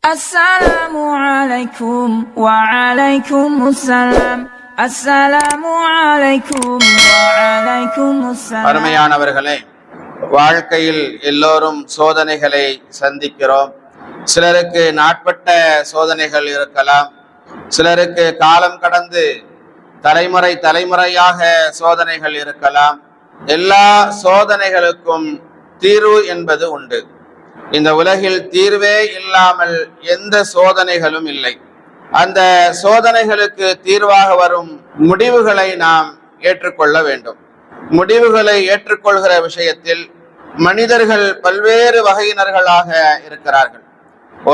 அஸ்ஸலாமு அலைக்கும் வஅலைக்குமுஸ்ஸலாம். அஸ்ஸலாமு அலைக்கும் வஅலைக்குமுஸ்ஸலாம். அருமையானவர்களே, வாழ்க்கையில் எல்லோரும் சோதனைகளை சந்திக்கிறோம். சிலருக்கு நாட்பட்ட சோதனைகள் இருக்கலாம், சிலருக்கு காலம் கடந்து தலைமுறையாக சோதனைகள் இருக்கலாம். எல்லா சோதனைகளுக்கும் தீர்வு என்பது உண்டு. இந்த உலகில் தீர்வே இல்லாமல் எந்த சோதனைகளும் இல்லை. அந்த சோதனைகளுக்கு தீர்வாக வரும் முடிவுகளை நாம் ஏற்றுக்கொள்ள வேண்டும். முடிவுகளை ஏற்றுக்கொள்கிற விஷயத்தில் மனிதர்கள் பல்வேறு வகையினர்களாக இருக்கிறார்கள்.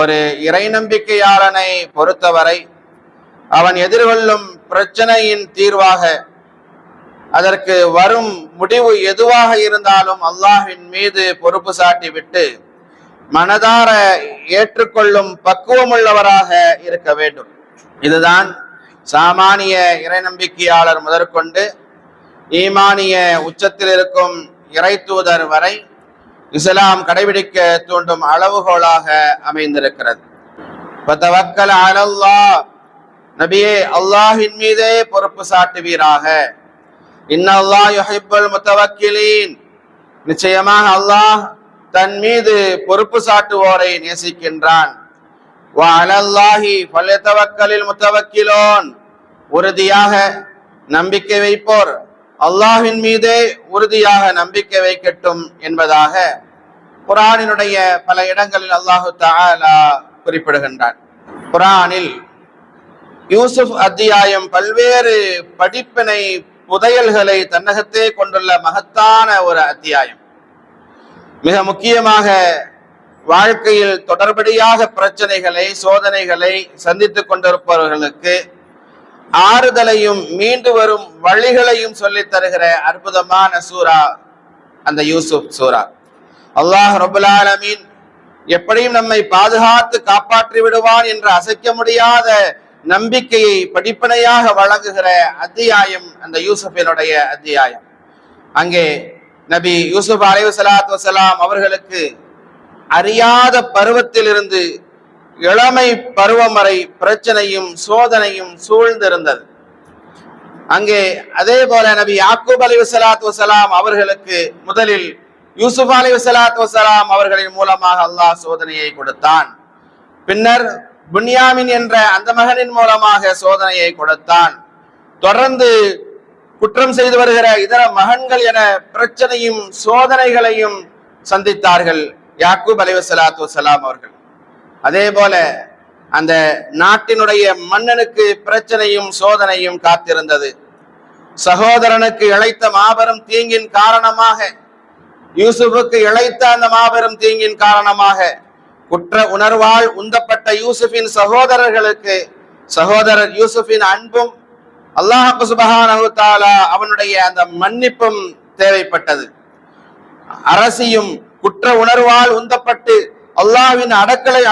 ஒரு இறை நம்பிக்கையாளனை பொறுத்தவரை அவன் எதிர்கொள்ளும் பிரச்சனையின் தீர்வாக அதற்கு வரும் முடிவு எதுவாக இருந்தாலும் அல்லாஹ்வின் மீது பொறுப்பு சாட்டி விட்டு மனதார ஏற்றுக்கொள்ளும் பக்குவமுள்ளவராக இருக்க வேண்டும். இதுதான் சாமானிய இறை நம்பிக்கையாளர் முதற்கொண்டு ஈமானிய உச்சத்தில் இருக்கும் இறை தூதர் வரை இஸ்லாம் கடைபிடிக்க தூண்டும் அளவுகோலாக அமைந்திருக்கிறது. ஃபதவக்கல் அலல்லாஹ், நபியே அல்லாஹ்வின் மீதே பொறுப்பு சாட்டுவீராக. இன்னல்லாஹ் யுஹிப்புல் முத்தவக்கிலீன், நிச்சயமாக அல்லாஹ் தன் மீது பொறுப்பு சாட்டுவோரை நேசிக்கின்றான். வஅலல்லாஹி ஃபல்யதவக்கலில் முத்தவக்கிலூன், உறுதியாக நம்பிக்கை வைப்போர் அல்லாஹ்வின் மீதே உறுதியாக நம்பிக்கை வைக்கட்டும் என்பதாக குர்ஆனினுடைய பல இடங்களில் அல்லாஹு தஆலா குறிப்பிடுகின்றான். குர்ஆனில் யூசுப் அத்தியாயம் பல்வேறு படிப்பினை புதையல்களை தன்னகத்தே கொண்டுள்ள மகத்தான ஒரு அத்தியாயம். மிக முக்கியமாக வாழ்க்கையில் தொடர்படியாக பிரச்சனைகளை சோதனைகளை சந்தித்துக் கொண்டிருப்பவர்களுக்கு ஆறுதலையும் மீண்டு வரும் வழிகளையும் சொல்லித் தருகிற அற்புதமான சூரா அந்த யூசுப் சூரா. அல்லாஹ் ரப்பல் ஆலமீன் எப்படியும் நம்மை பாதுகாத்து காப்பாற்றி விடுவான் என்ற அசைக்க முடியாத நம்பிக்கையை படிப்பனையாக வழங்குகிற அத்தியாயம் அந்த யூசுஃபினுடைய அத்தியாயம். அங்கே நபி யூசுப் அலைஹிஸ்ஸலாத்து வஸலாம் அவர்களுக்கு அறியாத பருவத்திலிருந்து இளமை பருவம் வரை பிரச்சனையும் சோதனையும் சூழ்ந்திருந்தது. அங்கே அதே போல நபி யாக்கூப் அலைஹிஸ்ஸலாத்து வஸலாம் அவர்களுக்கு முதலில் யூசுப் அலைஹிஸ்ஸலாத்து வஸலாம் அவர்களின் மூலமாக அல்லாஹ் சோதனையை கொடுத்தான். பின்னர் புன்யாமின் என்ற அந்த மகனின் மூலமாக சோதனையை கொடுத்தான். தொடர்ந்து குற்றம் செய்து வருகிற இதர மகன்கள் என பிரச்சனையும் சோதனைகளையும் சந்தித்தார்கள் யாக்கூப் அலைஹிஸ்ஸலாத்து வஸலாம் அவர்கள். அதே போல அந்த நாட்டினுடைய மன்னனுக்கு பிரச்சனையும் சோதனையும் காத்திருந்தது. சகோதரனுக்கு இழைத்த மாபெரும் தீங்கின் காரணமாக, யூசுஃபுக்கு இழைத்த அந்த மாபெரும் தீங்கின் காரணமாக குற்ற உணர்வால் உந்தப்பட்ட யூசுஃபின் சகோதரர்களுக்கு சகோதரர் யூசுஃபின் அன்பும் அல்லாஹ் சுப்ஹானஹு வ தஆலா அவனுடைய அந்த மன்னிப்பும் தேவைப்பட்டது. அரசியும் குற்ற உணர்வால் உந்தப்பட்டு அல்லாஹ்வின்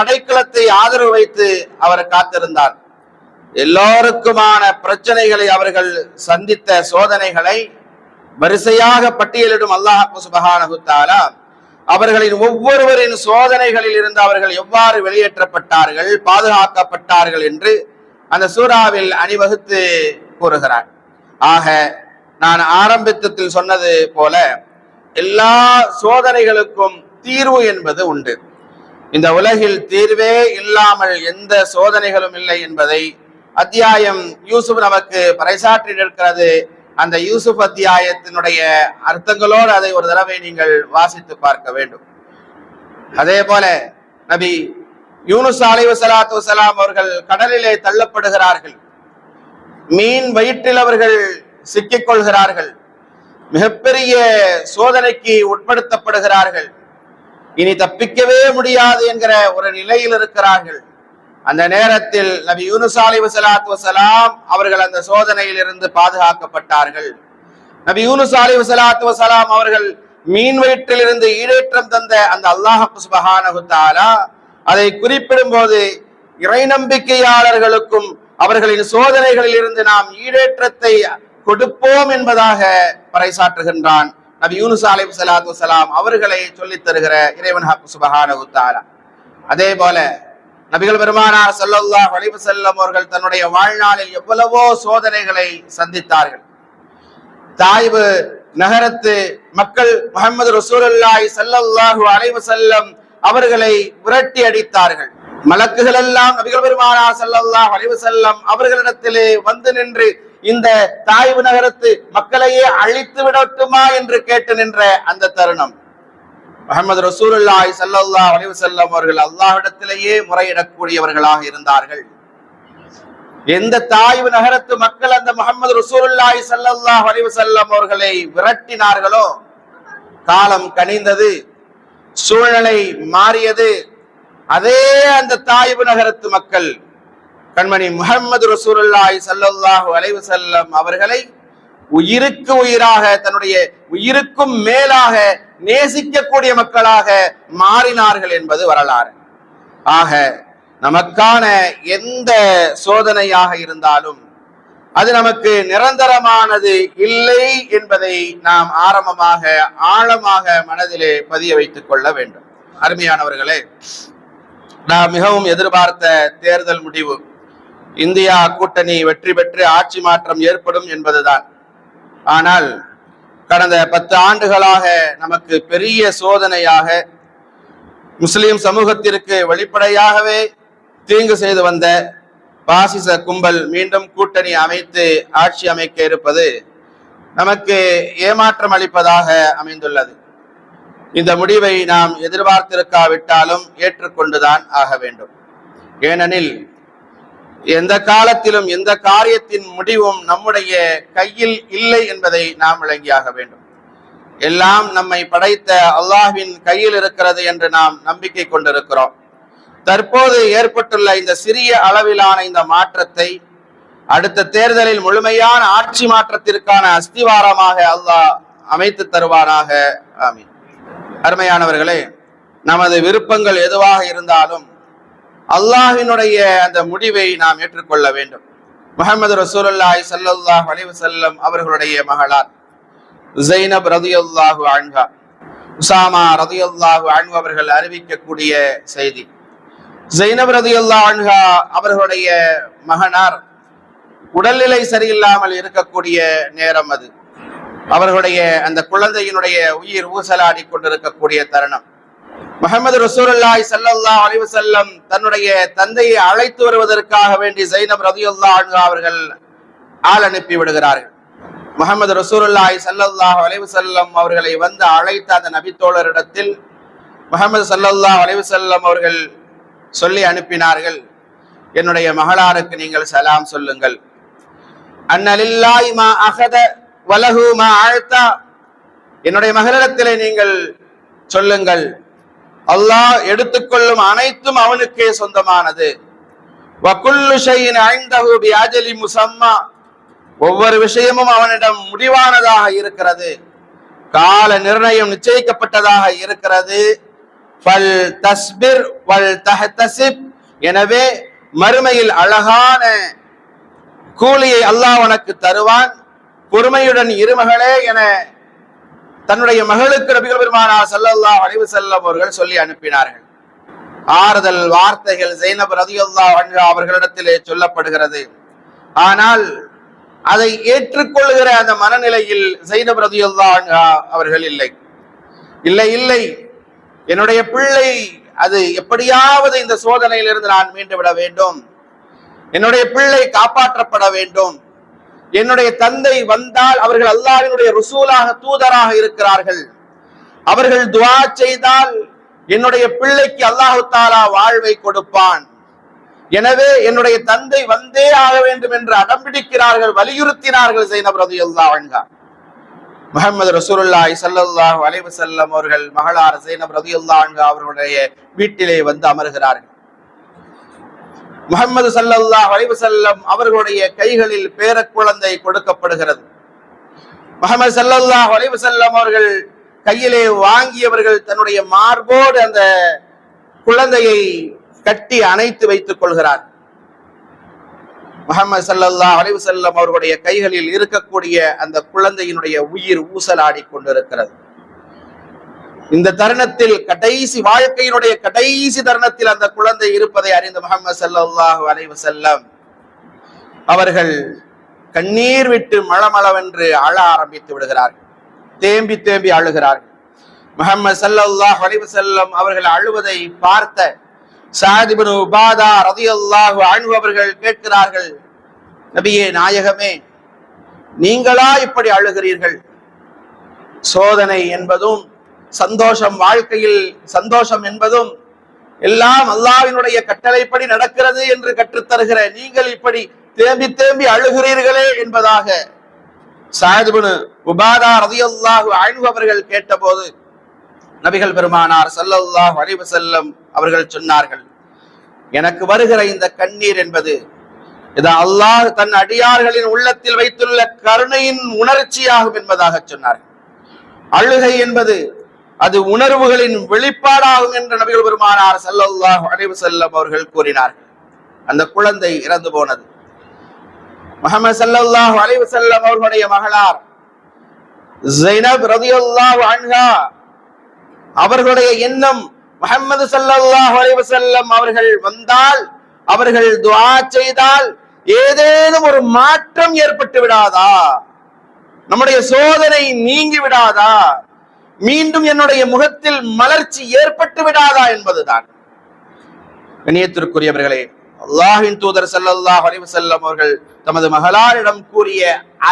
அடைக்கலத்தை ஆதரவு வைத்து அவர் காத்திருந்தார். எல்லோருக்குமான பிரச்சனைகளை அவர்கள் சந்தித்த சோதனைகளை வரிசையாக பட்டியலிடும் அல்லாஹ் சுப்ஹானஹு வ தஆலா அவர்களின் ஒவ்வொருவரின் சோதனைகளில் இருந்து அவர்கள் எவ்வாறு வெளியேற்றப்பட்டார்கள், பாதுகாக்கப்பட்டார்கள் என்று அந்த சூறாவில் அணிவகுத்து கூறுகிறார். ஆக நான் ஆரம்பத்தில் சொன்னது போல எல்லா சோதனைகளுக்கும் தீர்வு என்பது உண்டு. இந்த உலகில் தீர்வே இல்லாமல் எந்த சோதனைகளும் இல்லை என்பதை அத்தியாயம் யூசுப் நமக்கு பறைசாற்றி நிற்கிறது. அந்த யூசுப் அத்தியாயத்தினுடைய அர்த்தங்களோடு அதை ஒரு தடவை நீங்கள் வாசித்து பார்க்க வேண்டும். அதே போல நபி யூனுஸ் அலைஹிஸ்ஸலாத்து வஸலாம் அவர்கள் கடலிலே தள்ளப்படுகிறார்கள். மீன் வயிற்றில் அவர்கள் சிக்கிக் கொள்கிறார்கள். மிகப்பெரிய சோதனைக்கு உட்படுத்தப்படுகிறார்கள். இனி தப்பிக்கவே முடியாது என்கிற ஒரு நிலையில் இருக்கிறார்கள். அந்த நேரத்தில் நபி யூனுஸ் அலைஹிஸ்ஸலாத்து வஸலாம் அவர்கள் அந்த சோதனையில் இருந்து பாதுகாக்கப்பட்டார்கள். நபி யூனுஸ் அலைஹிஸ்ஸலாத்து வஸலாம் அவர்கள் மீன் வயிற்றில் இருந்து ஈடேற்றம் தந்த அந்த அல்லாஹ் சுப்ஹானஹு வ தஆலா அதை குறிப்பிடும் போது இறை நம்பிக்கையாளர்களுக்கும் அவர்களின் சோதனைகளில் இருந்து நாம் ஈடேற்றத்தை கொடுப்போம் என்பதாக பறைசாற்றுகின்றான். நபி யூனுஸ் அலைஹிஸ்ஸலாத்து வஸலாம் அவர்களை சொல்லித் தருகிற இறைவன் சுப்ஹானஹு வ தஆலா. அதே போல நபிகள் பெருமானார் ஸல்லல்லாஹு அலைஹி வஸல்லம் அவர்கள் தன்னுடைய வாழ்நாளில் எவ்வளவோ சோதனைகளை சந்தித்தார்கள். தாயிப் நகரத்து மக்கள் முஹம்மது ரசூலுல்லாஹி ஸல்லல்லாஹு அலைஹி வஸல்லம் அவர்களை விரட்டி அடித்தார்கள். மலக்குகள் எல்லாம் நபிகள் பெருமானார் ஸல்லல்லாஹு அலைஹி வஸல்லம் அவர்களிடத்திலே வந்து நின்று இந்த தாயிப் நகரத்து மக்களையே அழித்து விடட்டுமா என்று கேட்டு நின்ற அந்த தருணம் முஹம்மது ரசூலுல்லாஹி ஸல்லல்லாஹு அலைஹி வஸல்லம் அவர்கள் அல்லாஹ்விடத்திலேயே முறையிடக்கூடியவர்களாக இருந்தார்கள். எந்த தாயிப் நகரத்து மக்கள் அந்த முஹம்மது ரசூலுல்லாஹி ஸல்லல்லாஹு அலைஹி வஸல்லம் அவர்களை விரட்டினார்களோ காலம் கனிந்தது, சூழ்நிலை மாறியது. அதே அந்த தாயிப் நகரத்து மக்கள் கண்மணி முஹம்மது ரசூலுல்லாஹி ஸல்லல்லாஹு அலைஹி வஸல்லம் அவர்களை உயிருக்கு உயிராக, தன்னுடைய உயிருக்கும் மேலாக நேசிக்கக்கூடிய மக்களாக மாறினார்கள் என்பது வரலாறு. ஆக நமக்கான எந்த சோதனையாக இருந்தாலும் அது நமக்கு நிரந்தரமானது இல்லை என்பதை நாம் ஆரம்பமாக ஆழமாக மனதிலே பதிய வைத்துக் கொள்ள வேண்டும். அருமையானவர்களே, நாம் மிகவும் எதிர்பார்த்த தேர்தல் முடிவு இந்தியா கூட்டணி வெற்றி பெற்று ஆட்சி மாற்றம் ஏற்படும் என்பதுதான். ஆனால் கடந்த 10 ஆண்டுகளாக நமக்கு பெரிய சோதனையாக முஸ்லிம் சமூகத்திற்கு வெளிப்படையாகவே தீங்கு செய்து வந்த பாசிச கும்பல் மீண்டும் கூட்டணி அமைத்து ஆட்சி அமைக்க இருப்பது நமக்கு ஏமாற்றம் அளிப்பதாக அமைந்துள்ளது. இந்த முடிவை நாம் எதிர்பார்த்திருக்காவிட்டாலும் ஏற்றுக்கொண்டுதான் ஆக வேண்டும். ஏனெனில் எந்த காலத்திலும் எந்த காரியத்தின் முடிவும் நம்முடைய கையில் இல்லை என்பதை நாம் விளங்கியாக வேண்டும். எல்லாம் நம்மை படைத்த அல்லாஹ்வின் கையில் இருக்கிறது என்று நாம் நம்பிக்கை கொண்டிருக்கிறோம். தற்போது ஏற்பட்டுள்ள இந்த சிறிய அளவிலான இந்த மாற்றத்தை அடுத்த தேர்தலில் முழுமையான ஆட்சி மாற்றத்திற்கான அஸ்திவாரமாக அல்லாஹ் அமைத்து தருவாராக. ஆமீன். அருமையானவர்களே, நமது விருப்பங்கள் எதுவாக இருந்தாலும் அல்லாஹ்வினுடைய அந்த முடிவை நாம் ஏற்றுக்கொள்ள வேண்டும். முஹம்மது ரசூலுல்லாஹி ஸல்லல்லாஹு அலைஹி வஸல்லம் அவர்களுடைய மகளார் ஸைனப் ரலியல்லாஹு அன்ஹா, உஸாமா ரலியல்லாஹு அன்ஹு அவர்கள் அறிவிக்கக்கூடிய செய்தி. ஸைனப் ரலியல்லாஹு அன்ஹா அவர்களுடைய மகனார் உடல்நிலை சரியில்லாமல் இருக்கக்கூடிய நேரம் அது. அவர்களுடைய அந்த குழந்தையினுடைய உயிர் ஊசலாடி கொண்டிருக்கக்கூடிய தருணம். முஹம்மது ரசூலுல்லாஹி ஸல்லல்லாஹு அலைஹி வஸல்லம் தன்னுடைய தந்தையை அழைத்து வருவதற்காக வேண்டி ஸைனப் ரலியல்லாஹு அன்ஹா அவர்கள் ஆள் அனுப்பி விடுகிறார்கள். முஹம்மது ரசூலுல்லாஹி ஸல்லல்லாஹு அலைஹி வஸல்லம் அவர்களை வந்து அழைத்த அந்த நபி தோழரிடத்தில் முஹம்மது ஸல்லல்லாஹு அலைஹி வஸல்லம் அவர்கள் சொல்லி அனுப்பினார்கள், என்னுடைய மகளாருக்கு நீங்கள் சலாம் சொல்லுங்கள். அன்னலில்லாஹி மா அஹத வலஹு மா அஅதா, என்னுடைய மகளிடத்திலே நீங்கள் சொல்லுங்கள், அல்லாஹ் எடுத்துக்கொள்ளும் அனைத்தும் அவனுக்கே சொந்தமானது. வகுல்லு ஷைஇன் இன்தஹு பிஅஜலி முஸம்மா, ஒவ்வொரு விஷயமும் அவனிடம் முடிவானதாக இருக்கிறது, கால நிர்ணயம் நிச்சயிக்கப்பட்டதாக இருக்கிறது. ஃபல் தஸ்பிர் வல் தஹ்தசிப், எனவே மறுமையில் அழகான கூலியை அல்லாஹ் உனக்கு தருவான், பொறுமையுடன் இருமகளே என தன்னுடைய மகளுக்கு நபிகள் பெருமானார் ஸல்லல்லாஹு அலைஹி வஸல்லம் அவர்கள் சொல்லி அனுப்பினார்கள். ஆறுதல் வார்த்தைகள் ஸைனப் ரலியல்லாஹு அன்ஹா அவர்களிடத்திலே சொல்லப்படுகிறது. ஆனால் அதை ஏற்றுக்கொள்கிற அந்த மனநிலையில் ஸைனப் ரலியல்லாஹு அன்ஹா அவர்கள் இல்லை. என்னுடைய பிள்ளை அது எப்படியாவது இந்த சோதனையிலிருந்து நான் மீண்டு விட வேண்டும், என்னுடைய பிள்ளை காப்பாற்றப்பட வேண்டும். என்னுடைய தந்தை வந்தால் அவர்கள் அல்லாஹ்வினுடைய ரசூலாக தூதராக இருக்கிறார்கள், அவர்கள் துஆ செய்தால் என்னுடைய பிள்ளைக்கு அல்லாஹ் தஆலா வாழ்வை கொடுப்பான். எனவே என்னுடைய தந்தை வந்தே ஆக வேண்டும் என்று அடம்பிடிக்கிறார்கள், வலியுறுத்தினார்கள் ஸைனப் ரலியல்லாஹு அன்ஹா. முஹம்மது ரசூலுல்லாஹி ஸல்லல்லாஹு அலைஹி வஸல்லம் அவர்கள் மகளார் ஸைனப் ரலியல்லாஹு அன்ஹா அவர்களுடைய வீட்டிலே வந்து அமர்கிறார்கள். முஹம்மது ஸல்லல்லாஹு அலைஹி வஸல்லம் அவர்களுடைய கைகளில் பேர குழந்தை கொடுக்கப்படுகிறது. முஹம்மது ஸல்லல்லாஹு அலைஹி வஸல்லம் அவர்கள் கையிலே வாங்கியவர்கள் தன்னுடைய மார்போடு அந்த குழந்தையை கட்டி அணைத்து வைத்துக் கொள்கிறார். முஹம்மது ஸல்லல்லாஹு அலைஹி வஸல்லம் அவர்களுடைய கைகளில் இருக்கக்கூடிய அந்த குழந்தையினுடைய உயிர் ஊசலாடி கொண்டிருக்கிறது. இந்த தருணத்தில் கடைசி வாழ்க்கையினுடைய கடைசி தருணத்தில் அந்த குழந்தை இருப்பதை அறிந்த முஹம்மது ஸல்லல்லாஹு அலைஹி வஸல்லம் அவர்கள் கண்ணீர் விட்டு மளமளவென்று அழ ஆரம்பித்து விடுகிறார்கள். தேம்பி தேம்பி அழுகிறார்கள். முஹம்மது ஸல்லல்லாஹு அலைஹி வஸல்லம் அவர்கள் அழுவதை பார்த்த சஅத் இப்னு உபாதா ரலியல்லாஹு அன்ஹு அவர்கள் கேட்கிறார்கள், நபியே நாயகமே, நீங்களா இப்படி அழுகிறீர்கள்? சோதனை என்பதும் சந்தோஷம், வாழ்க்கையில் சந்தோஷம் என்பதும் எல்லாம் அல்லாஹ்வினுடைய கட்டளைப்படி நடக்கிறது என்று கற்றுத்தருகிற நீங்கள் இப்படி தேம்பி தேம்பி அழுகிறீர்களே என்பதாக சஅத் இப்னு உபாதா ரலியல்லாஹு அன்ஹு அவர்கள் கேட்டபோது நபிகள் பெருமானார் ஸல்லல்லாஹு அலைஹி வஸல்லம் அவர்கள் சொன்னார்கள், எனக்கு வருகிற இந்த கண்ணீர் என்பது இது அல்லாஹ் தன் அடியார்களின் உள்ளத்தில் வைத்துள்ள கருணையின் உணர்ச்சியாகும் என்பதாக சொன்னார்கள். அழுகை என்பது அது உணர்வுகளின் வெளிப்பாடாகும் என்று நபிகள் பெருமானார் ஸல்லல்லாஹு அலைஹி வஸல்லம் அவர்கள் கூறினார்கள். அந்த குழந்தை இறந்து போனது. முஹம்மது ஸல்லல்லாஹு அலைஹி வஸல்லம் அவர்களுடைய மகளார் ஸைனப் ரலியல்லாஹு அன்ஹா அவர்களுடைய எண்ணம், முஹம்மது ஸல்லல்லாஹு அலைஹி வஸல்லம் அவர்கள் வந்தால், அவர்கள் துஆ செய்தால் ஏதேனும் ஒரு மாற்றம் ஏற்பட்டு விடாதா, நம்முடைய சோதனை நீங்கி விடாதா, மீண்டும் என்னுடைய முகத்தில் மலர்ச்சி ஏற்பட்டு விடாதா என்பதுதான். கண்ணியத்திற்குரியவர்களே, அல்லாஹ்வின் தூதர் ஸல்லல்லாஹு அலைஹி வஸல்லம் அவர்கள் தமது மகளாரிடம் கூறிய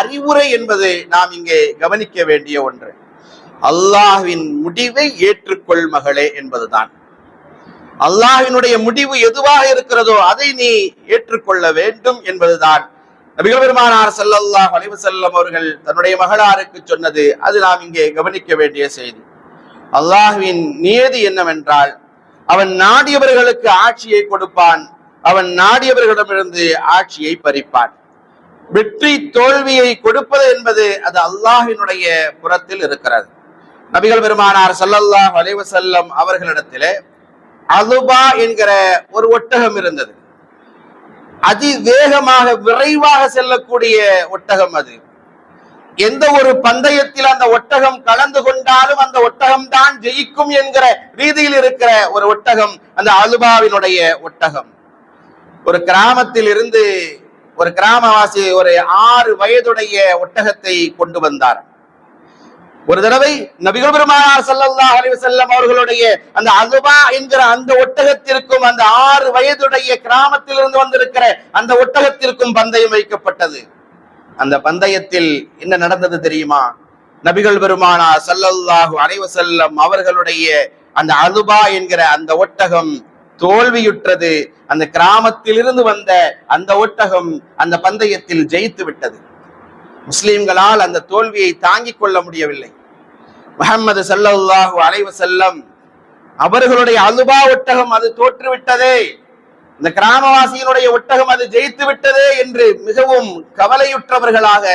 அறிவுரை என்பது நாம் இங்கே கவனிக்க வேண்டிய ஒன்று. அல்லாஹ்வின் முடிவை ஏற்றுக்கொள் மகளே என்பதுதான். அல்லாஹ்வினுடைய முடிவு எதுவாக இருக்கிறதோ அதை நீ ஏற்றுக்கொள்ள வேண்டும் என்பதுதான் நபிகள் பெருமானார் ஸல்லல்லாஹு அலைஹி வஸல்லம் அவர்கள் தன்னுடைய மகளாருக்கு சொன்னது. அது நாம் இங்கே கவனிக்க வேண்டிய செய்தி. அல்லாஹ்வின் நியதி என்னவென்றால், அவன் நாடியவர்களுக்கு ஆட்சியை கொடுப்பான், அவன் நாடியவர்களிடமிருந்து ஆட்சியை பறிப்பான். வெற்றி தோல்வியை கொடுப்பது என்பது அது அல்லாஹ்வினுடைய புறத்தில் இருக்கிறது. நபிகள் பெருமானார் ஸல்லல்லாஹு அலைஹி வஸல்லம் அவர்களிடத்திலே அதுபா என்கிற ஒரு ஒட்டகம் இருந்தது. அதிவேகமாக விரைவாக செல்லக்கூடிய ஒட்டகம். அது எந்த ஒரு பந்தயத்தில் அந்த ஒட்டகம் கலந்து கொண்டாலும் அந்த ஒட்டகம் தான் ஜெயிக்கும் என்கிற ரீதியில் இருக்கிற ஒரு ஒட்டகம் அந்த அதுபாவினுடைய ஒட்டகம். ஒரு கிராமத்தில் இருந்து ஒரு கிராமவாசி ஒரு 6 வயதுடைய ஒட்டகத்தை கொண்டு வந்தார். ஒரு தடவை நபிகள் பெருமானார் ஸல்லல்லாஹு அலைஹி வஸல்லம் அவர்களுடைய அந்த அதுபா என்கிற அந்த ஒட்டகத்திற்கும் அந்த 6 வயதுடைய கிராமத்தில் இருந்து வந்திருக்கிற அந்த ஒட்டகத்திற்கும் பந்தயம் வைக்கப்பட்டது. அந்த பந்தயத்தில் என்ன நடந்தது தெரியுமா? நபிகள் பெருமானார் ஸல்லல்லாஹு அலைஹி வஸல்லம் அவர்களுடைய அந்த அதுபா என்கிற அந்த ஒட்டகம் தோல்வியுற்றது. அந்த கிராமத்தில் இருந்து வந்த அந்த ஒட்டகம் அந்த பந்தயத்தில் ஜெயித்து விட்டது. முஸ்லிம்களால் அந்த தோல்வியை தாங்கிக் கொள்ள முடியவில்லை. முஹம்மது ஸல்லல்லாஹு அலைஹி வஸல்லம் அவர்களுடைய அதுபா ஒட்டகம் அது தோற்றுவிட்டதே, இந்த கிராமவாசியினுடைய ஒட்டகம் அது ஜெயித்து விட்டதே என்று மிகவும் கவலையுற்றவர்களாக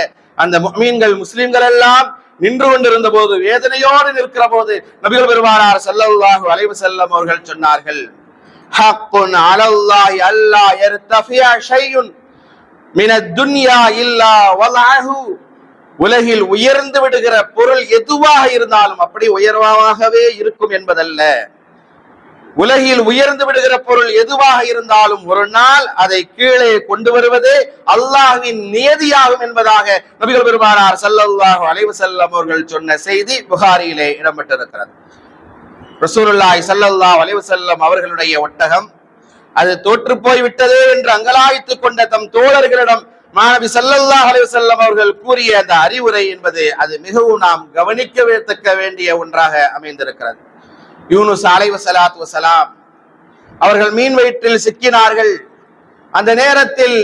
அந்த முஃமின்கள் முஸ்லிம்கள் எல்லாம் நின்று கொண்டிருந்த போது, வேதனையோடு நிற்கிற போது நபிகள் பெருமானார் ஸல்லல்லாஹு அலைஹி வஸல்லம் அவர்கள் சொன்னார்கள், ஹக்குன் அலல்லாஹி அல்லா யர்தஃபியா ஷையுன் மினத் துன்யா இல்லா வலஹு. உலகில் உயர்ந்து விடுகிற பொருள் எதுவாக இருந்தாலும் அப்படி உயர்வாகவே இருக்கும் என்பதல்ல. உலகில் உயர்ந்து விடுகிற பொருள் எதுவாக இருந்தாலும் ஒரு நாள் அதை கீழே கொண்டு வருவதே அல்லாஹ்வின் நியதியாகும் என்பதாக நபிகள் பெருமானார் ஸல்லல்லாஹு அலைஹி வஸல்லம் அவர்கள் சொன்ன செய்தி புகாரியிலே இடம்பெற்றிருக்கிறது. ரசூலுல்லாஹி ஸல்லல்லாஹு அலைஹி வஸல்லம் அவர்களுடைய ஒட்டகம் அது தோற்று போய்விட்டதே என்று அங்கலாய்த்துக் கொண்ட தம் தோழர்களிடம் மாநபி ஸல்லல்லாஹு அலைஹி வஸல்லம் அவர்கள் கூறிய அந்த அறிவுரை என்பது அது மிகவும் நாம் கவனிக்க வேண்டிய ஒன்றாக அமைந்திருக்கிறது. யூனுஸ் அலைஹிஸ்ஸலாத்து வஸலாம் அவர்கள் மீன் வயிற்றில் சிக்கினார்கள். அந்த நேரத்தில்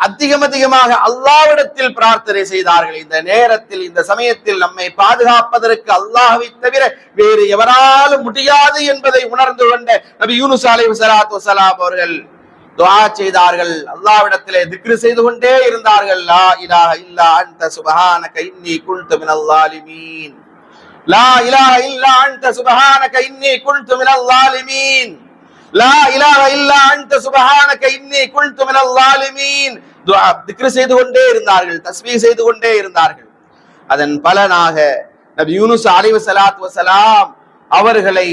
அதிகமாக அல்லாஹ்விடத்தில் பிரார்த்தனை செய்தார்கள். இந்த நேரத்தில் இந்த சமயத்தில் நம்மை பாதுகாப்பதற்கு அல்லாஹ்வை தவிர வேறு எவராலும் முடியாது என்பதை உணர்ந்து கொண்ட நபி யூனுஸ் அலைஹிஸ்ஸலாத்து வஸலாம் அவர்கள் துஆ செய்தார்கள். அல்லாஹ்விடத்திலே திக்ர் செய்து கொண்டே இருந்தார்கள். லா இலாஹ இல்லா அன்த சுப்ஹானக இன்னி குன்து மினல் ஸாலிமீன். லா இலாஹ இல்லா அன்த சுப்ஹானக இன்னி குன்து மினல் ஸாலிமீன். லா இலாஹ இல்லா அன்த சுப்ஹானக இன்னி குன்து மினல் ஸாலிமீன். துஆ திக்ர் செய்து கொண்டே இருந்தார்கள், தஸ்பீஹ் செய்து கொண்டே இருந்தார்கள். அதன் பலனாக நபி யூனுஸ் அலைஹிஸ்ஸலாத்து வஸலாம் அவர்களை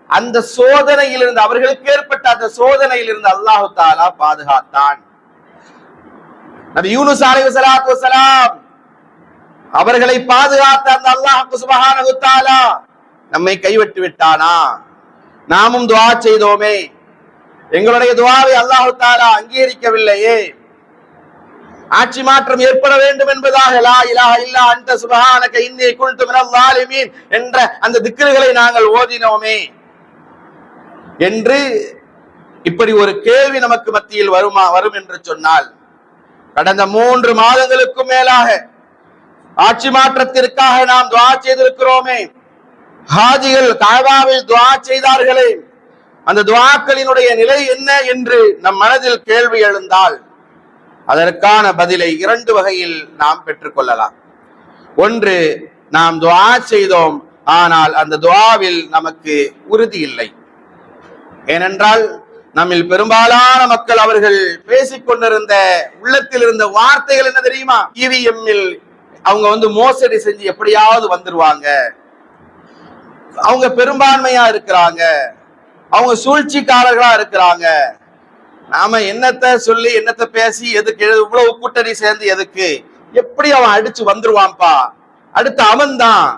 அந்த சோதனையிலிருந்து, அவர்களுக்கு ஏற்பட்ட அந்த சோதனையிலிருந்து அல்லாஹு தாலா பாதுகாத்தான். நபி யூனுஸ் அலைஹிஸ்ஸலாத்து வஸலாம் அவர்களை பாதுகாத்த அந்த அல்லாஹ் சுப்ஹானஹு வ தஆலா நம்மை கைவிட்டு விட்டானா? நாமும் துஆ செய்தோமே, எங்களுடைய துஆவை அல்லாஹ் தஆலா அங்கீகரிக்கவில்லையே. ஆட்சி மாற்றம் ஏற்பட வேண்டும் என்பதாக லா இலாஹ இல்லா அன்த சுப்ஹானக இன்னி குன்து மினல் ஸாலிமீன் என்ற அந்த திக்ருகளை நாங்கள் ஓதினோமே என்று இப்படி ஒரு கேள்வி நமக்கு மத்தியில் வரும் என்று சொன்னால், கடந்த 3 மாதங்களுக்கும் மேலாக ஆட்சி மாற்றத்திற்காக நாம் துஆ செய்திருக்கிறோமே. ஹாஜிகள் கஅபாவில் துஆ செய்தார்களே, அந்த துஆக்களினுடைய நிலை என்ன என்று நம் மனதில் கேள்வி எழுந்தால் அதற்கான பதிலை 2 வகையில் நாம் பெற்றுக்கொள்ளலாம். ஒன்று, நாம் துஆ செய்தோம், ஆனால் அந்த துஆவில் நமக்கு உறுதி இல்லை. ஏனென்றால் நம்மில் பெரும்பாலான மக்கள் அவர்கள் பேசிக் கொண்டிருந்த உள்ளத்தில் இருந்த வார்த்தைகள் என்ன தெரியுமா? இவிஎம்மில் அவங்க மோசடி செஞ்சு எப்படியாவது வந்துருவாங்க, அவங்க பெரும்பான்மையா இருக்கிறாங்க, அவங்க சூழ்ச்சிக்காரர்களா இருக்கிறாங்க, நாம என்னத்தை சொல்லி என்னத்தை பேசி எதுக்கு, இவ்வளவு கூட்டணி சேர்ந்து எதுக்கு, எப்படி அவன் அடிச்சு வந்துருவான்பா, அடுத்த அவன் தான்.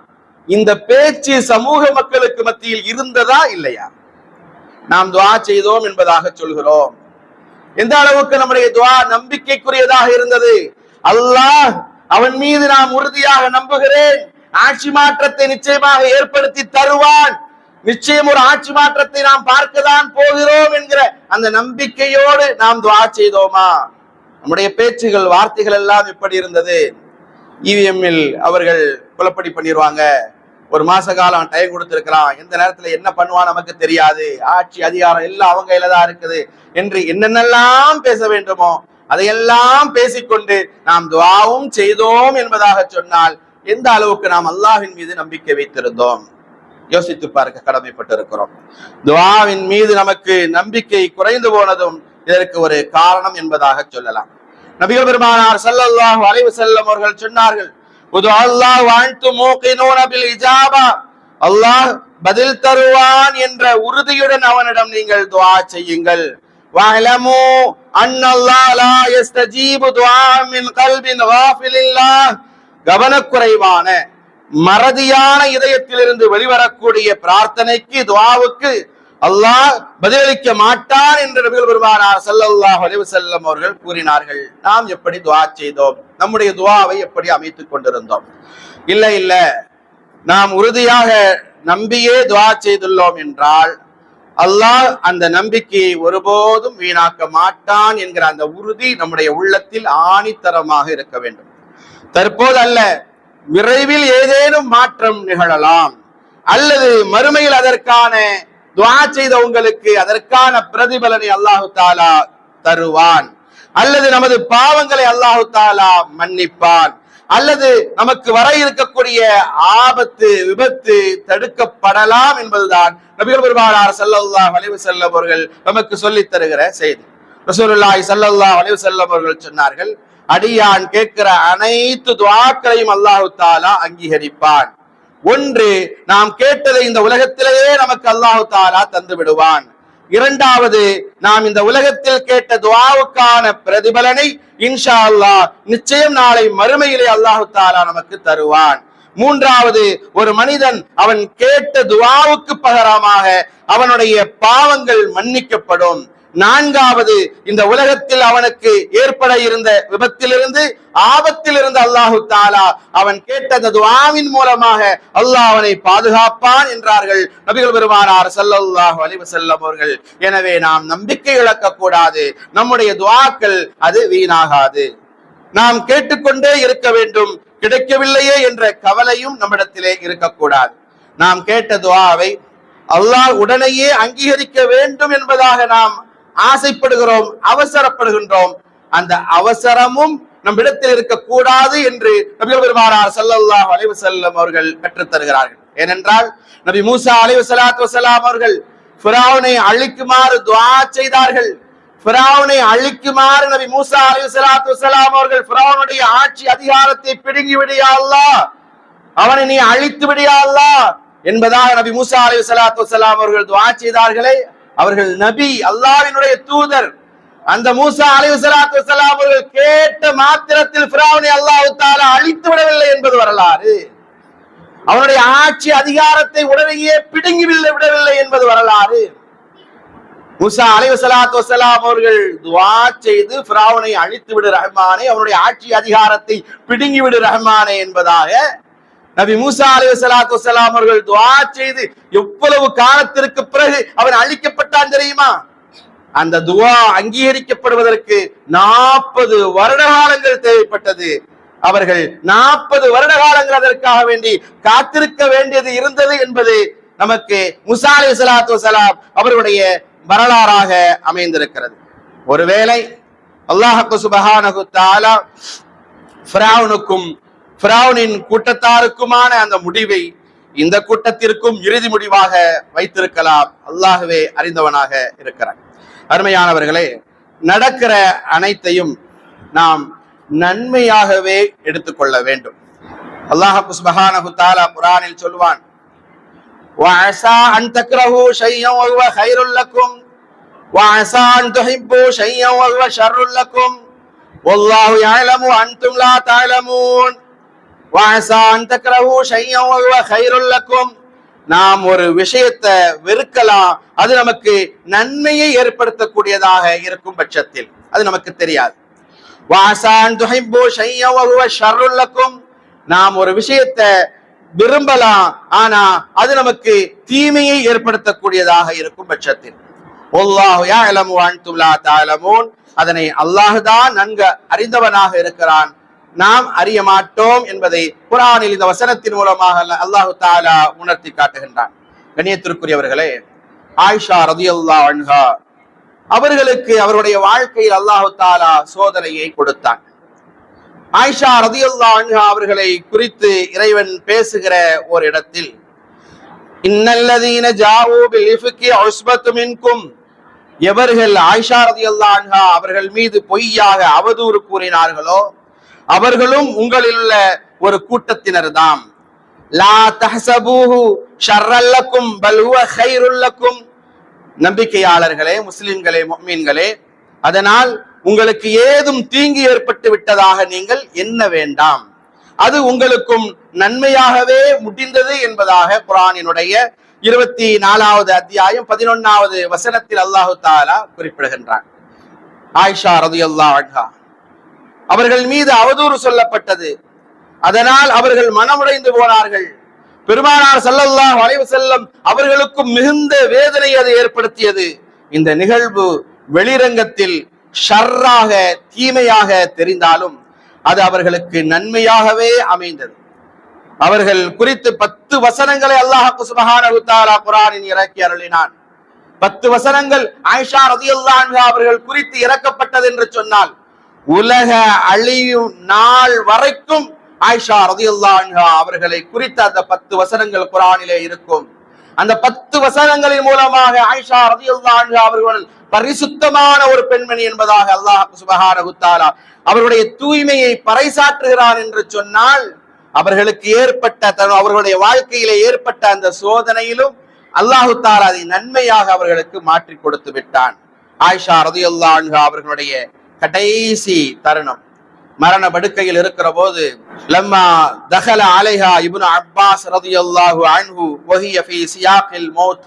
இந்த பேச்சு சமூக மக்களுக்கு மத்தியில் இருந்ததா இல்லையா? நாம் துஆ செய்தோம் என்பதாக சொல்கிறோம். எந்த அளவுக்கு நம்முடைய துஆ நம்பிக்கைக்குரியதாக இருந்தது? அல்லாஹ் அவன் மீது நாம் உறுதியாக நம்புகிறேன், ஆட்சி மாற்றத்தை நிச்சயமாக ஏற்படுத்தி தருவான், நிச்சயம் ஒரு ஆட்சி மாற்றத்தை நாம் பார்க்கதான் போகிறோம் என்கிற அந்த நம்பிக்கையோடு நாம் துஆ செய்தோமா? நம்முடைய பேச்சுகள், வார்த்தைகள் எல்லாம் இப்படி இருந்தது. இவிஎம்மில் அவர்கள் குழப்படி பண்ணிடுவாங்க, ஒரு மாச காலம் டைம் கொடுத்திருக்கிறான், எந்த நேரத்துல என்ன பண்ணுவான் நமக்கு தெரியாது, ஆட்சி அதிகாரம் எல்லாம் அவங்க கையில தான் இருக்குது என்று என்னென்னலாம் பேச வேண்டுமோ அதையெல்லாம் பேசிக்கொண்டு நாம் துஆவும் செய்தோம் என்பதாக சொன்னால் எந்த அளவுக்கு நாம் அல்லாஹ்வின் மீது நம்பிக்கை வைத்திருந்தோம் யோசித்து பார்க்க கடமைப்பட்டிருக்கிறோம். துஆவின் மீது நமக்கு நம்பிக்கை குறைந்து போனதும் இதற்கு ஒரு காரணம் என்பதாக சொல்லலாம். நபிகள் பெருமானார் ஸல்லல்லாஹு அலைஹி வஸல்லம் அவர்கள் சொன்னார்கள், அல்லாஹ் பதில் தருவான் என்ற உறுதியுடன் அவனிடம் நீங்கள் துஆ செய்யுங்கள். வஅலமு அன்னல்லாஹ் லா யஸ்தஜீபு துஆ மின் கல்பின் காஃபிலில்லாஹ், கவனக்குறைவான மறதியான இதயத்திலிருந்து வெளிவரக்கூடிய பிரார்த்தனைக்கு, துஆவுக்கு அல்லாஹ் பதிலளிக்க மாட்டான் என்று நபிகள் பெருமானார் ஸல்லல்லாஹு அலைஹி வஸல்லம் அவர்கள் கூறினார்கள். நாம் எப்படி துஆ செய்தோம்? நம்முடைய துஆவை எப்படி அமைத்துக் கொண்டிருந்தோம்? இல்ல நாம் உறுதியாக நம்பியே துஆ செய்துள்ளோம் என்றால் அல்லாஹ் அந்த நம்பிக்கையை ஒருபோதும் வீணாக்க மாட்டான் என்கிற அந்த உறுதி நம்முடைய உள்ளத்தில் ஆணித்தரமாக இருக்க வேண்டும். தற்போது அல்ல, விரைவில் ஏதேனும் மாற்றம் நிகழலாம், அல்லது மறுமையில் அதற்கான துஆ செய்த உங்களுக்கு அதற்கான பிரதிபலனை அல்லாஹு தஆலா தருவான், அல்லது நமது பாவங்களை அல்லாஹு தஆலா மன்னிப்பான், அல்லது நமக்கு வர இருக்கக்கூடிய ஆபத்து, விபத்து தடுக்கப்படலாம் என்பதுதான் நபிகள் பெருமானார் ஸல்லல்லாஹு அலைஹி வஸல்லம் அவர்கள் நமக்கு சொல்லித் தருகிற செய்தி. ரசூலுல்லாஹி ஸல்லல்லாஹு அலைஹி வஸல்லம் அவர்கள் சொன்னார்கள், அடியான் கேட்கிற அனைத்து துஆக்களையும் அல்லாஹு தஆலா அங்கீகரிப்பான். ஒன்று, நாம் கேட்டதை இந்த உலகத்திலேயே நமக்கு அல்லாஹு தஆலா தந்து விடுவான். இரண்டாவது, நாம் இந்த உலகத்தில் கேட்ட துஆவுக்கான பிரதிபலனை இன்ஷா அல்லாஹ் நிச்சயம் நாளை மறுமையிலே அல்லாஹு தஆலா நமக்கு தருவான். மூன்றாவது, ஒரு மனிதன் அவன் கேட்ட துஆவுக்கு பகரமாக அவனுடைய பாவங்கள் மன்னிக்கப்படும். நான்காவது, இந்த உலகத்தில் அவனுக்கு ஏற்பட இருந்த விபத்திலிருந்து, ஆபத்திலிருந்து அல்லாஹு தஆலா அவன் கேட்ட அந்த துஆவின் மூலமாக அல்லாஹ் அவனை பாதுகாப்பான் என்றார்கள் நபிகள் பெருமானார் ஸல்லல்லாஹு அலைஹி வஸல்லம் அவர்கள். எனவே நாம் நம்பிக்கை இழக்க கூடாது, நம்முடைய துஆக்கள் அது வீணாகாது. நாம் கேட்டுக்கொண்டே இருக்க வேண்டும், கிடைக்கவில்லையே என்ற கவலையும் நம்மிடத்திலே இருக்கக்கூடாது. நாம் கேட்ட துஆவை அல்லாஹ் உடனேயே அங்கீகரிக்க வேண்டும் என்பதாக நாம் ஆசைப்படுகிறோம், அவசரப்படுகின்றோம். அந்த அவசரமும் நம்மிடத்தில் இருக்கக்கூடாது என்று நபிகள் பெருமானார் ஸல்லல்லாஹு அலைஹி வஸல்லம் அவர்கள் கற்றுத் தருகிறார்கள். ஏனென்றால் நபி மூசா அலைஹிஸ்ஸலாத்து வஸலாம் அவர்கள் ஃபிரௌனை அழிக்குமாறு துஆ செய்தார்கள். ஃபிரௌனை அழிக்குமாறு நபி மூசா அலைஹிஸ்ஸலாத்து வஸலாம் அவர்கள் ஃபிரௌனுடைய ஆட்சி அதிகாரத்தை பிடுங்கி விடு யா அல்லாஹ், அவனை நீ அழித்து விடு யா அல்லாஹ் என்பதாக நபி மூசா அலைஹிஸ்ஸலாத்து வஸ்ஸலாம் அவர்கள் துஆ செய்தார்களே, அவர்கள் நபி, அல்லாஹ்வினுடைய தூதர். அந்த மூசா அலைஹிஸ்ஸலாத்து வஸ்ஸலாம் அவர்கள் கேட்ட மாத்திரத்தில் ஃபிரௌனை அல்லாஹ் தஆலா அழித்து விடவில்லை என்பது வரலாறு. அவனுடைய ஆட்சி அதிகாரத்தை உடனேயே பிடுங்கி விடவில்லை என்பது வரலாறு. மூசா அலைஹிஸ்ஸலாத்து வஸ்ஸலாம் அவர்கள் துஆ செய்து ஃபிரௌனை அழித்து விடு ரஹ்மானே, அவனுடைய ஆட்சி அதிகாரத்தை பிடுங்கி விடு ரஹ்மானே என்பதாக நபி மூசா அலைஹிஸ்ஸலாத்து வஸ்ஸலாம் அவர்கள் துஆ செய்து எவ்வளவு காலத்திற்கு பிறகு அவன் அழிக்கப்பட்டான் தெரியுமா? அந்த துஆ அங்கீகரிக்கப்படுவதற்கு 40 வருட காலங்கள் தேவைப்பட்டது. அவர்கள் 40 வருட காலங்கள் அதற்காக வேண்டி காத்திருக்க வேண்டியது இருந்தது என்பது நமக்கு மூசா அலைஹிஸ்ஸலாத்து வஸ்ஸலாம் அவர்களுடைய வரலாறாக அமைந்திருக்கிறது. ஒருவேளை அல்லாஹ் சுப்ஹானஹு தஆலா ஃபிரௌனுக்கும் ஃபிரௌனின் கூட்டத்தாருக்குமான அந்த முடிவை இந்த கூட்டத்திற்கும் இறுதி முடிவாக வைத்திருக்கலாம். அல்லாஹ்வே அறிந்தவனாக இருக்கிறான். அருமையானவர்களே, நடக்கிற அனைத்தையும் நாம் நன்மையாகவே எடுத்துக்கொள்ள வேண்டும். அல்லாஹ் சுப்ஹானஹு தஆலா குர்ஆனில் சொல்வான், وَعَسَىٰ أَن تَكْرَهُوا شَيْئًا وَهُوَ خَيْرٌ لَكُمْ وَعَسَىٰ أَن تُحِبُّوا شَيْئًا وَهُوَ شَرٌّ لَكُمْ وَاللَّهُ يَعْلَمُ وَأَنْتُمْ لَا تَعْلَمُونَ وَعَسَىٰ أَن تَكْرَهُوا شَيْئًا وَهُوَ خَيْرٌ لَكُمْ. நாம் ஒரு விஷயத்தை வெறுக்கலாம், அது நமக்கு நன்மையை ஏற்படுத்தக்கூடியதாக இருக்கும் பட்சத்தில் அது நமக்கு தெரியாது. وَعَسَىٰ أَن تُحِبُّوا شَيْئًا وَهُوَ شَرٌّ لَكُمْ. நாம் ஒரு விஷயத்தை விரும்பலாம், ஆனா அது நமக்கு தீமையை ஏற்படுத்தக்கூடியதாக இருக்கும் பட்சத்தில் வல்லாஹு யஅலமு வ அன்தும் லா தஅலமூன், அதனை அல்லாஹ் தான் நன்கு அறிந்தவனாக இருக்கிறான், நாம் அறிய மாட்டோம் என்பதை குர்ஆனில் இந்த வசனத்தின் மூலமாக அல்லாஹ் தஆலா உணர்த்தி காட்டுகின்றான். கண்ணியத்திற்குரியவர்களே, ஆயிஷா ரலியல்லாஹு அன்ஹா அவர்களுக்கு அவருடைய வாழ்க்கையில் அல்லாஹ் தஆலா சோதனையை கொடுத்தான். ஆயிஷா ரலியல்லாஹு அன்ஹா அவர்களை குறித்து இறைவன் பேசுகிற ஒரு இடத்தில், இன்னல்லதீன ஜாஊ பில் இஃப்கி உஸ்பத்து மின்கும், எவர்கள் ஆயிஷா ரலியல்லாஹு அன்ஹா அவர்கள் மீது பொய்யாக அவதூறு கூறினார்களோ அவர்களும் உங்களில் உள்ள ஒரு கூட்டத்தினர் தாம். லா தஹ்சபூஹு ஷர்ரல் லக்கும் பல் ஹுவ கைருல் லக்கும். நம்பிக்கையாளர்களே, முஸ்லிம்களே, முஃமின்களே, அதனால் உங்களுக்கு ஏதும் தீங்கு ஏற்பட்டு விட்டதாக நீங்கள் எண்ண வேண்டாம், அது உங்களுக்கும் நன்மையாகவே முடிந்தது என்பதாக குர்ஆனினுடைய 24வது அத்தியாயம் 11வது வசனத்தில் அல்லாஹ் தஆலா குறிப்பிடுகின்றான். ஆயிஷா ரலியல்லாஹு அன்ஹா அவர்கள் மீது அவதூறு சொல்லப்பட்டது, அதனால் அவர்கள் மனமுடைந்து போனார்கள். பெருமானார் ஸல்லல்லாஹு அலைஹி வஸல்லம் அவர்களுக்கும் மிகுந்த வேதனை அது ஏற்படுத்தியது. இந்த நிகழ்வு வெளிரங்கத்தில் ஷர்ராக, தீமையாக தெரிந்தாலும் அது அவர்களுக்கு நன்மையாகவே அமைந்தது. அவர்கள் குறித்து 10 வசனங்களை அல்லாஹ் சுப்ஹானஹு தஆலா குர்ஆனில் இறக்கி அருளினான். 10 வசனங்கள் ஆயிஷா ரலியல்லாஹு அன்ஹா அவர்கள் குறித்து இறக்கப்பட்டது என்று சொன்னால் உலக அழியும் நாள் வரைக்கும் ஆயிஷா ரலியல்லாஹு அன்ஹா அவர்களை குறித்த அந்த 10 வசனங்கள் குர்ஆனிலே இருக்கும். அந்த 10 வசனங்களின் மூலமாக ஆயிஷா ரலியல்லாஹு அன்ஹா அவர்கள் பரிசுத்தமான ஒரு பெண்மணி என்பதாக அல்லாஹ் சுப்ஹானஹு தஆலா அவருடைய தூய்மையை பறைசாற்றுகிறார் என்று சொன்னால், அவர்களுக்கு ஏற்பட்ட அவர்களுடைய வாழ்க்கையிலே ஏற்பட்ட அந்த சோதனையிலும் அல்லாஹ் தஆலா அதை நன்மையாக அவர்களுக்கு மாற்றி கொடுத்து விட்டான். ஆயிஷா ரலியல்லாஹு அன்ஹா அவர்களுடைய கடைசி தருணம், மரண படுக்கையில் இருக்கிற போது, லம்மா தகல அலைஹா இப்னு அப்பாஸ் ரலியல்லாஹு அன்ஹு வஹிய ஃபீ சியாகில் மௌத்,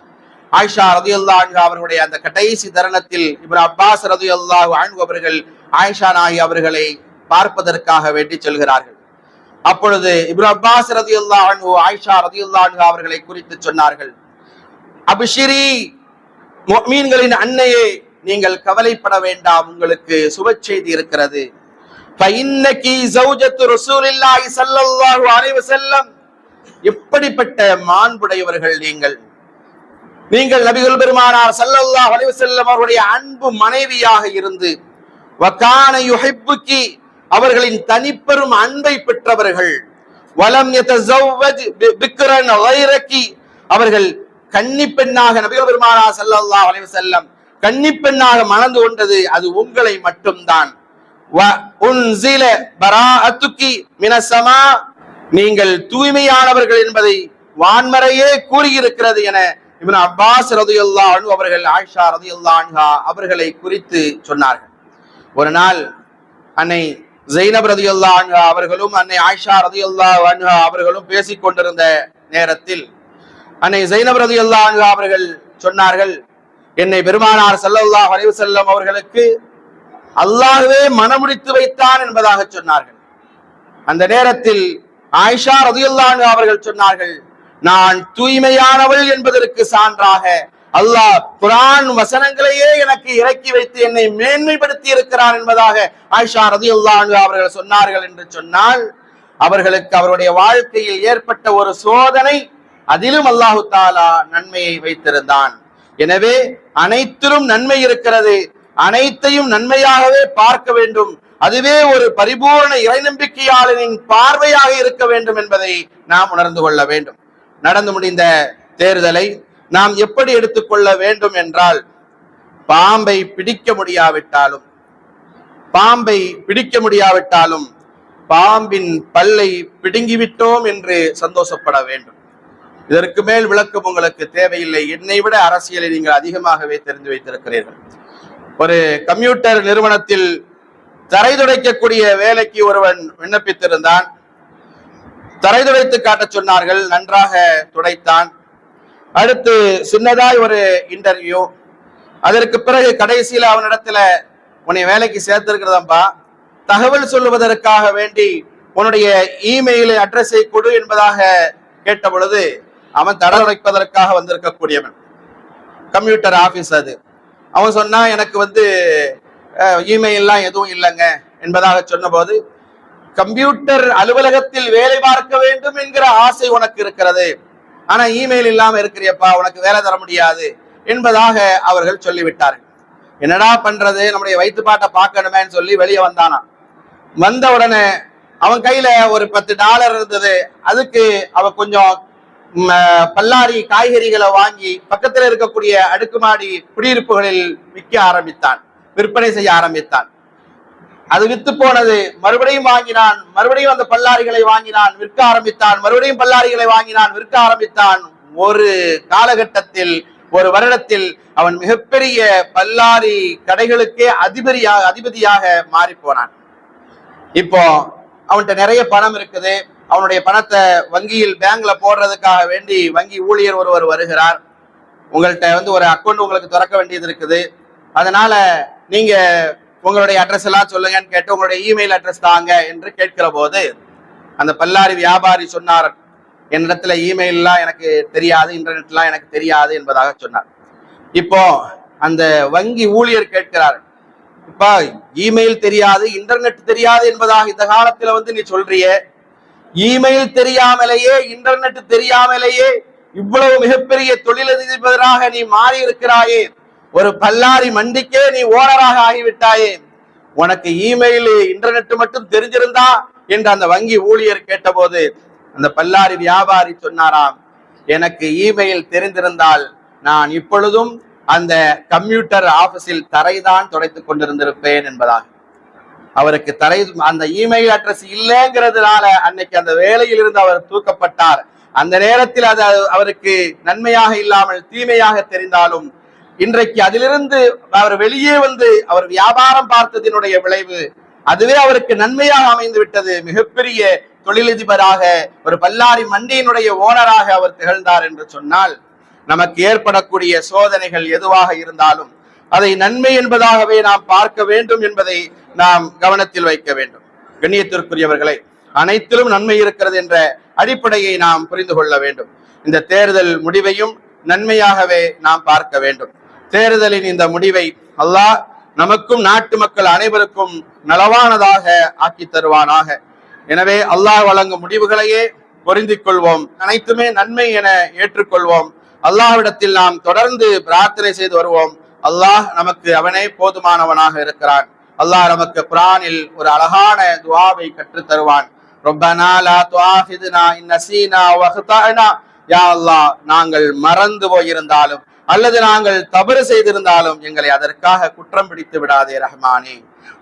ஆயிஷா ரலியல்லாஹு அன்ஹா அவர்களுடைய அந்த கடைசி தருணத்தில் இப்னு அப்பாஸ் ரலியல்லாஹு அன்ஹு அவர்கள் ஆயிஷா நாயகி அவர்களை பார்ப்பதற்காக வேண்டி செல்கிறார்கள். அப்பொழுது இப்னு அப்பாஸ் ரலியல்லாஹு அன்ஹு ஆயிஷா ரலியல்லாஹு அன்ஹா அவர்களை குறித்து சொன்னார்கள், அப்ஷிரி, முஃமின்களின் அன்னையே, நீங்கள் கவலைப்பட வேண்டாம், உங்களுக்கு சுப செய்தி இருக்கிறது. ஃபஇன்னகி ஸௌஜத்து ரசூலில்லாஹி ஸல்லல்லாஹு அலைஹி வஸல்லம், எப்படிப்பட்ட மாண்புடையவர்கள் நீங்கள் நபிகள் பெருமானார் ஸல்லல்லாஹு அலைஹி வஸல்லம் அவருடைய அன்பு மனைவியாக இருந்து, வகான யுஹிப்புகி, அவர்களின் தனிப்பெரும் அன்பை பெற்றவர்கள், வலம் யதஸவ்வஜ் பிக்ரன் கைரகி, அவர்கள் கன்னி பெண்ணாக நபிகள் பெருமானார் ஸல்லல்லாஹு அலைஹி வஸல்லம் கன்னி பெண்ணாக மணந்து கொண்டது அது உங்களை மட்டும்தான். நீங்கள் தூய்மையானவர்கள் என்பதை வான்மறையே கூறியிருக்கிறது என இப்னு அப்பாஸ் ரலியல்லாஹு அன்ஹு அவர்கள் ஆயிஷா ரலியல்லாஹு அன்ஹா அவர்களை குறித்து சொன்னார்கள். ஒரு நாள் அன்னை ஜைனப் ரலியல்லாஹு அன்ஹா அவர்களும் அன்னை ஆயிஷா ரலியல்லாஹு அன்ஹா அவர்களும் பேசிக் கொண்டிருந்த நேரத்தில் அன்னை ஜைனப் ரலியல்லாஹு அன்ஹா அவர்கள் சொன்னார்கள், என்னை பெருமானார் ஸல்லல்லாஹு அலைஹி வஸல்லம் அவர்களுக்கு அல்லாஹ்வே மனமுடித்து வைத்தான் என்பதாக சொன்னார்கள். அந்த நேரத்தில் ஆயிஷா ரலியல்லாஹு அன்ஹா அவர்கள் சொன்னார்கள், நான் தூய்மையானவள் என்பதற்கு சான்றாக அல்லாஹ் குர்ஆன் வசனங்களையே எனக்கு இறக்கி வைத்து என்னை மேன்மைப்படுத்தி இருக்கிறான் என்பதாக ஆயிஷா ரலியல்லாஹு அன்ஹா அவர்கள் சொன்னார்கள் என்று சொன்னால், அவர்களுக்கு அவருடைய வாழ்க்கையில் ஏற்பட்ட ஒரு சோதனை, அதிலும் அல்லாஹு தஆலா நன்மையை வைத்திருந்தான். எனவே அனைத்திலும் நன்மை இருக்கிறது, அனைத்தையும் நன்மையாகவே பார்க்க வேண்டும். அதுவே ஒரு பரிபூர்ண இறை நம்பிக்கையாளனின் பார்வையாக இருக்க வேண்டும் என்பதை நாம் உணர்ந்து கொள்ள வேண்டும். நடந்து முடிந்த தேர்தலை நாம் எப்படி எடுத்துக்கொள்ள வேண்டும் என்றால், பாம்பை பிடிக்க முடியாவிட்டாலும் பாம்பின் பல்லை பிடுங்கிவிட்டோம் என்று சந்தோஷப்பட வேண்டும். இதற்கு மேல் விளக்கம் உங்களுக்கு தேவையில்லை. என்னை விட அரசியலை நீங்கள் அதிகமாகவே தெரிந்து வைத்திருக்கிறீர்கள். ஒரு கம்ப்யூட்டர் நிறுவனத்தில் தரை துடைக்கக்கூடிய வேலைக்கு ஒருவன் விண்ணப்பித்திருந்தான். தரை துடைத்து காட்ட சொன்னார்கள், நன்றாக துடைத்தான். அடுத்து சின்னதாய் ஒரு இன்டர்வியூ. அதற்கு பிறகு கடைசியில அவனிடத்துல, உன்னை வேலைக்கு சேர்த்திருக்கிறதம்பா, தகவல் சொல்லுவதற்காக வேண்டி உன்னுடைய இமெயில் அட்ரஸை கொடு என்பதாக கேட்ட பொழுது, அவன் தடை உடைப்பதற்காக வந்திருக்கக்கூடியவன், கம்ப்யூட்டர் ஆபீஸ் அது. அவன் சொன்னா, எனக்கு இமெயில்லாம் எதுவும் இல்லைங்க என்பதாக சொன்ன போது, கம்ப்யூட்டர் அலுவலகத்தில் வேலை பார்க்க வேண்டும் என்கிற ஆசை உனக்கு இருக்கிறது, ஆனா இமெயில் இல்லாம இருக்கிறியப்பா, உனக்கு வேலை தர முடியாது என்பதாக அவர்கள் சொல்லிவிட்டார்கள். என்னடா பண்றது, நம்முடைய வயிற்றுப்பாட்டை பார்க்கணுமேன்னு சொல்லி வெளியே வந்தானா. வந்த உடனே அவன் கையில ஒரு $10 இருந்தது. அதுக்கு அவன் கொஞ்சம் பல்லாரி காய்கறிகளை வாங்கி பக்கத்தில் இருக்கக்கூடிய அடுக்குமாடி குடியிருப்புகளில் விற்பனை செய்ய ஆரம்பித்தான். அது வித்து போனது, மறுபடியும் வாங்கினான், மறுபடியும் அந்த பல்லாரிகளை வாங்கினான், விற்க ஆரம்பித்தான், மறுபடியும் பல்லாரிகளை வாங்கினான், விற்க ஆரம்பித்தான். ஒரு காலகட்டத்தில், ஒரு வருடத்தில் அவன் மிகப்பெரிய பல்லாரி கடைகளுக்கே அதிபதியாக மாறி போனான். இப்போ அவன்கிட்ட நிறைய பணம் இருக்குது. அவனுடைய பணத்தை வங்கியில் பேங்க்ல போடுறதுக்காக வேண்டி வங்கி ஊழியர் ஒருவர் வருகிறார். உங்கள்கிட்ட ஒரு அக்கௌண்ட் உங்களுக்கு திறக்க வேண்டியது இருக்குது, அதனால நீங்க உங்களுடைய அட்ரஸ் எல்லாம் சொல்லுங்கன்னு கேட்டு, உங்களுடைய இமெயில் அட்ரஸ் தாங்க என்று கேட்கிற போது, அந்த பல்லாரி வியாபாரி சொன்னார், என்னிடத்துல இமெயில்லாம் எனக்கு தெரியாது, இன்டர்நெட்லாம் எனக்கு தெரியாது என்பதாக சொன்னார். இப்போ அந்த வங்கி ஊழியர் கேட்கிறார், இப்ப இமெயில் தெரியாது, இன்டர்நெட் தெரியாது என்பதாக இந்த காலத்துல நீ சொல்றியே, இமெயில் தெரியாமலேயே, இன்டர்நெட் தெரியாமலேயே இவ்வளவு மிகப்பெரிய தொழிலதிபராக நீ மாறி இருக்கிறாயே, ஒரு பல்லாரி மண்டிக்கே நீ ஓனராக ஆகிவிட்டாயே, உனக்கு இமெயில் இன்டர்நெட் மட்டும் தெரிஞ்சிருந்தா என்று அந்த வங்கி ஊழியர் கேட்டபோது, அந்த பல்லாரி வியாபாரி சொன்னாராம், எனக்கு இமெயில் தெரிந்திருந்தால் நான் இப்பொழுதும் அந்த கம்ப்யூட்டர் ஆபீஸில் தரைதான் துடைத்துக் கொண்டிருந்திருப்பேன் என்பதாக. அவருக்கு அந்த இமெயில் அட்ரஸ் இல்லைங்கிறதுனால அன்னைக்கு அந்த வேலையில் இருந்து அவர் தூக்கப்பட்டார். அந்த நேரத்தில் அது அவருக்கு நன்மையாக இல்லாமல் தீமையாக தெரிந்தாலும், இன்றைக்கு அதிலிருந்து அவர் வெளியே அவர் வியாபாரம் பார்த்ததினுடைய விளைவு அதுவே அவருக்கு நன்மையாக அமைந்து விட்டது. மிகப்பெரிய தொழிலதிபராக, ஒரு பல்லாரி மண்டியினுடைய ஓனராக அவர் திகழ்ந்தார் என்று சொன்னால், நமக்கு ஏற்படக்கூடிய சோதனைகள் எதுவாக இருந்தாலும் அதை நன்மை என்பதாகவே நாம் பார்க்க வேண்டும் என்பதை நாம் கவனத்தில் வைக்க வேண்டும். கண்ணியத்திற்குரியவர்களை, அனைத்திலும் நன்மை இருக்கிறது என்ற அடிப்படையை நாம் புரிந்து கொள்ள வேண்டும். இந்த தேர்தல் முடிவையும் நன்மையாகவே நாம் பார்க்க வேண்டும். தேர்தலின் இந்த முடிவை அல்லாஹ் நமக்கும் நாட்டு மக்கள் அனைவருக்கும் நலவானதாக ஆக்கி தருவானாக. எனவே அல்லாஹ் வழங்கும் முடிவுகளையே பொருந்திக் கொள்வோம், அனைத்துமே நன்மை என ஏற்றுக்கொள்வோம். அல்லாஹ்விடத்தில் நாம் தொடர்ந்து பிரார்த்தனை செய்து வருவோம். அல்லாஹ் நமக்கு அவனே போதுமானவனாக இருக்கிறான். அல்லாஹ் நமக்கு குர்ஆனில் ஒரு அழகான துஆவை கற்றுத் தருவான். ரப்பனா லா துஆஹிதுனா இன் நஸீனா வ அக்தஅனா. யா அல்லாஹ், நாங்கள் மறந்து போயிருந்தாலும் அல்லது நாங்கள் தவறு செய்திருந்தாலும் எங்களை அதற்காக குற்றம் பிடித்து விடாதே ரஹ்மானே.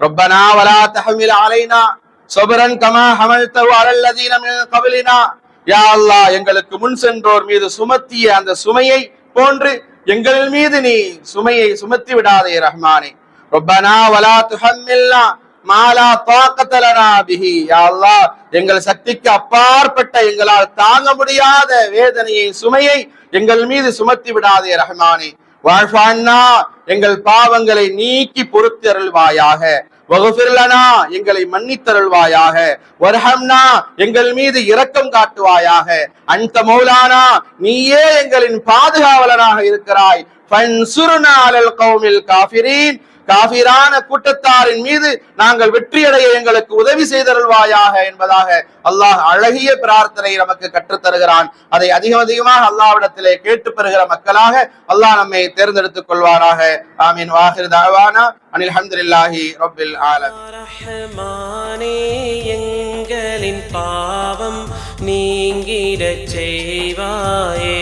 ரப்பனா வலா தஹ்மில் அலைனா ஸப்ரன் கமா ஹமல்தஹு அலல்லதீன மின் கப்லினா யா அல்லாஹ் எங்களுக்கு முன் சென்றோர் மீது சுமத்திய அந்த சுமையை போன்று எங்கள் மீது நீ சுமையை சுமத்தி விடாதே ரஹ்மானே. ரப்பனா வலா துஹம்மில்னா மா லா தாகத லனா பிஹி. யா அல்லாஹ் எங்கள் சக்திக்கு அப்பாற்பட்ட எங்களால் தாங்க முடியாத வேதனையை சுமையை எங்கள் மீது சுமத்தி விடாதே ரஹ்மானே. வஅஃபு அன்னா எங்கள் பாவங்களை நீக்கி பொறுத்து அருள்வாயாக. வக்ஃபிர் லனா எங்களை மன்னித்தருள்வாயாக. வர்ஹம்னா எங்கள் மீது இரக்கம் காட்டுவாயாக. அன்த மௌலானா நீயே எங்களின் பாதுகாவலனாக இருக்கிறாய். ஃபன்சுர்னா அலல் கௌமில் காஃபிரீன் காஃபிரான கூட்டத்தாரின் மீது நாங்கள் வெற்றியடைய எங்களுக்கு உதவி செய்தருள்வாயாக என்பதாக அல்லாஹ் அழகிய பிரார்த்தனை நமக்கு கற்றுத் தருகிறான். அதை அதிகமாக அல்லாஹ்விடத்திலே கேட்டு பெறுகிற மக்களாக அல்லாஹ் நம்மை தேர்ந்தெடுத்துக் கொள்வாராக. ஆமீன். வாஹிர் தஅவானா அனில் ஹம்துலில்லாஹி ரப்பில் ஆலமீன். எங்களின் பாவம் நீங்கிடச் செய்வாயே.